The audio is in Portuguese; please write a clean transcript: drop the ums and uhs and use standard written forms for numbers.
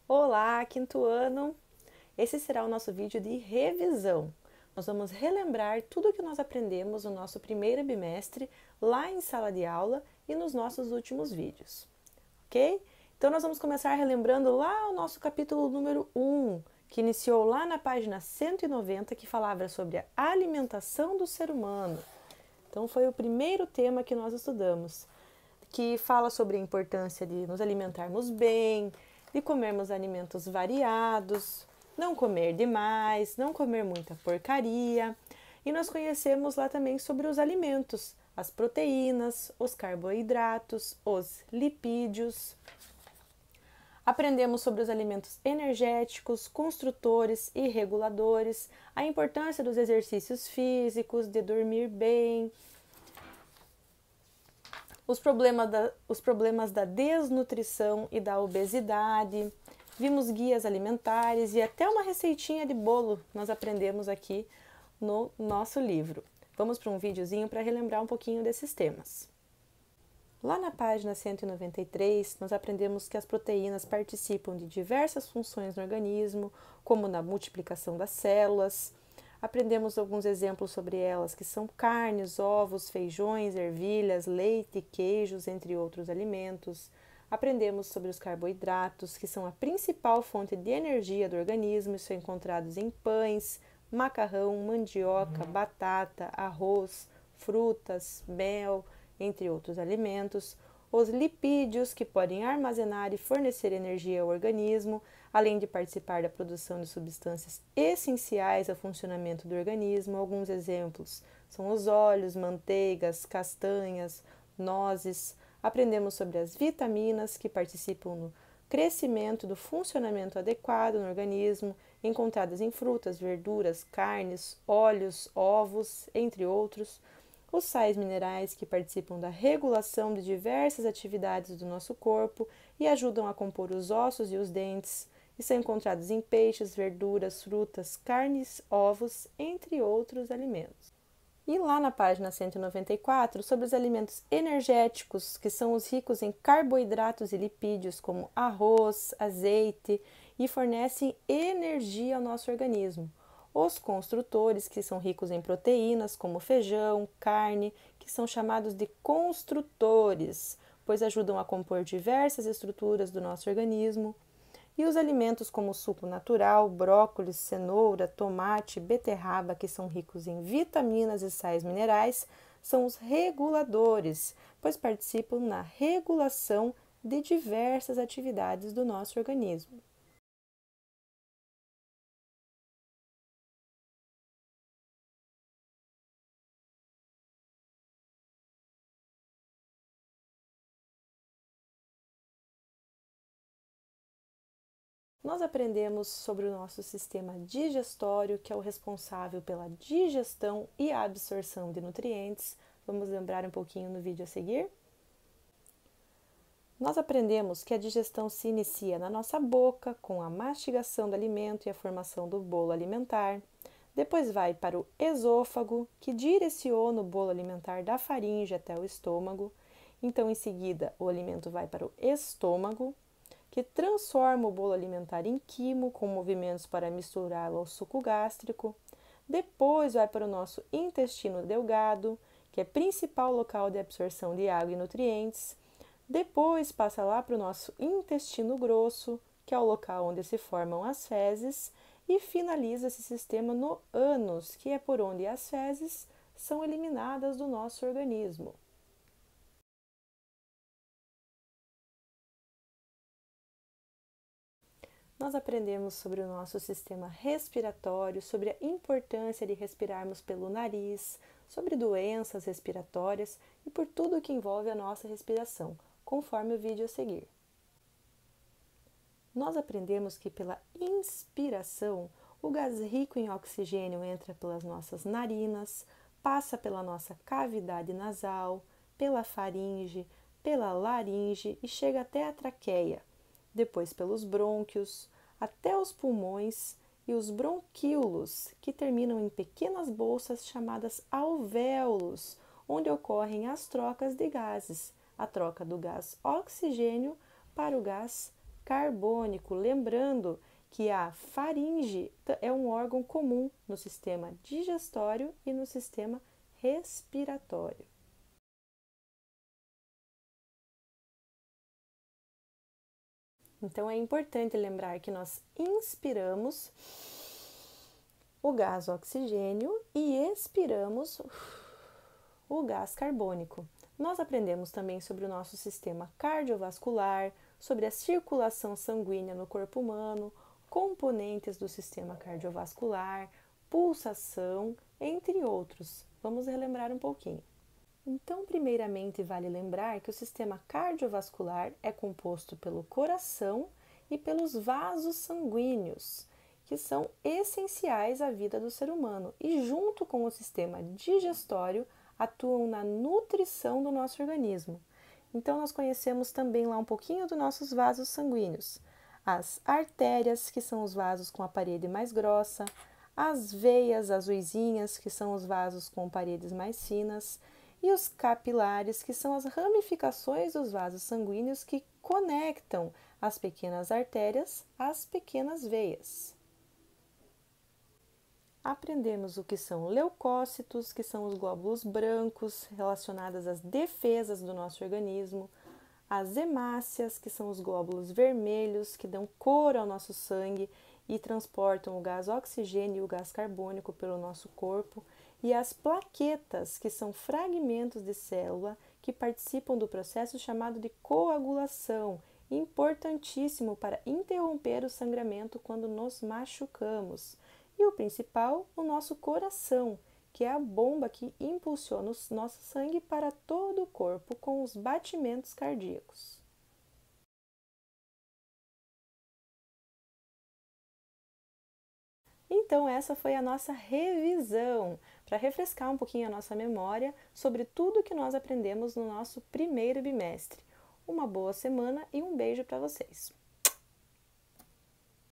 Olá, quinto ano! Esse será o nosso vídeo de revisão. Nós vamos relembrar tudo o que nós aprendemos no nosso primeiro bimestre, lá em sala de aula e nos nossos últimos vídeos, ok? Então nós vamos começar relembrando lá o nosso capítulo número 1, que iniciou lá na página 190, que falava sobre a alimentação do ser humano. Então foi o primeiro tema que nós estudamos, que fala sobre a importância de nos alimentarmos bem, de comermos alimentos variados, não comer demais, não comer muita porcaria. E nós conhecemos lá também sobre os alimentos, as proteínas, os carboidratos, os lipídios. Aprendemos sobre os alimentos energéticos, construtores e reguladores, a importância dos exercícios físicos, de dormir bem, os problemas da desnutrição e da obesidade. Vimos guias alimentares e até uma receitinha de bolo nós aprendemos aqui no nosso livro. Vamos para um videozinho para relembrar um pouquinho desses temas. Lá na página 193, nós aprendemos que as proteínas participam de diversas funções no organismo, como na multiplicação das células. Aprendemos alguns exemplos sobre elas, que são carnes, ovos, feijões, ervilhas, leite, queijos, entre outros alimentos. Aprendemos sobre os carboidratos, que são a principal fonte de energia do organismo e são encontrados em pães, macarrão, mandioca, batata, arroz, frutas, mel, entre outros alimentos. Os lipídios, que podem armazenar e fornecer energia ao organismo, além de participar da produção de substâncias essenciais ao funcionamento do organismo. Alguns exemplos são os óleos, manteigas, castanhas, nozes. Aprendemos sobre as vitaminas, que participam no crescimento do funcionamento adequado no organismo, encontradas em frutas, verduras, carnes, óleos, ovos, entre outros. Os sais minerais, que participam da regulação de diversas atividades do nosso corpo e ajudam a compor os ossos e os dentes, e são encontrados em peixes, verduras, frutas, carnes, ovos, entre outros alimentos. E lá na página 194, sobre os alimentos energéticos, que são os ricos em carboidratos e lipídios, como arroz, azeite, e fornecem energia ao nosso organismo. Os construtores, que são ricos em proteínas, como feijão, carne, que são chamados de construtores, pois ajudam a compor diversas estruturas do nosso organismo. E os alimentos como suco natural, brócolis, cenoura, tomate, beterraba, que são ricos em vitaminas e sais minerais, são os reguladores, pois participam na regulação de diversas atividades do nosso organismo. Nós aprendemos sobre o nosso sistema digestório, que é o responsável pela digestão e a absorção de nutrientes. Vamos lembrar um pouquinho no vídeo a seguir? Nós aprendemos que a digestão se inicia na nossa boca, com a mastigação do alimento e a formação do bolo alimentar. Depois vai para o esôfago, que direciona o bolo alimentar da faringe até o estômago. Então, em seguida, o alimento vai para o estômago, que transforma o bolo alimentar em quimo, com movimentos para misturá-lo ao suco gástrico. Depois vai para o nosso intestino delgado, que é principal local de absorção de água e nutrientes. Depois passa lá para o nosso intestino grosso, que é o local onde se formam as fezes, e finaliza esse sistema no ânus, que é por onde as fezes são eliminadas do nosso organismo. Nós aprendemos sobre o nosso sistema respiratório, sobre a importância de respirarmos pelo nariz, sobre doenças respiratórias e por tudo que envolve a nossa respiração, conforme o vídeo a seguir. Nós aprendemos que pela inspiração, o gás rico em oxigênio entra pelas nossas narinas, passa pela nossa cavidade nasal, pela faringe, pela laringe e chega até a traqueia, depois pelos brônquios, até os pulmões e os bronquíolos, que terminam em pequenas bolsas chamadas alvéolos, onde ocorrem as trocas de gases, a troca do gás oxigênio para o gás carbônico. Lembrando que a faringe é um órgão comum no sistema digestório e no sistema respiratório. Então é importante lembrar que nós inspiramos o gás oxigênio e expiramos o gás carbônico. Nós aprendemos também sobre o nosso sistema cardiovascular, sobre a circulação sanguínea no corpo humano, componentes do sistema cardiovascular, pulsação, entre outros. Vamos relembrar um pouquinho. Então, primeiramente, vale lembrar que o sistema cardiovascular é composto pelo coração e pelos vasos sanguíneos, que são essenciais à vida do ser humano e, junto com o sistema digestório, atuam na nutrição do nosso organismo. Então, nós conhecemos também lá um pouquinho dos nossos vasos sanguíneos. As artérias, que são os vasos com a parede mais grossa, as veias azuisinhas, que são os vasos com paredes mais finas, e os capilares, que são as ramificações dos vasos sanguíneos que conectam as pequenas artérias às pequenas veias. Aprendemos o que são leucócitos, que são os glóbulos brancos relacionados às defesas do nosso organismo, as hemácias, que são os glóbulos vermelhos que dão cor ao nosso sangue e transportam o gás oxigênio e o gás carbônico pelo nosso corpo, e as plaquetas, que são fragmentos de célula que participam do processo chamado de coagulação, importantíssimo para interromper o sangramento quando nos machucamos. E o principal, o nosso coração, que é a bomba que impulsiona o nosso sangue para todo o corpo com os batimentos cardíacos. Então, essa foi a nossa revisão, para refrescar um pouquinho a nossa memória sobre tudo que nós aprendemos no nosso primeiro bimestre. Uma boa semana e um beijo para vocês!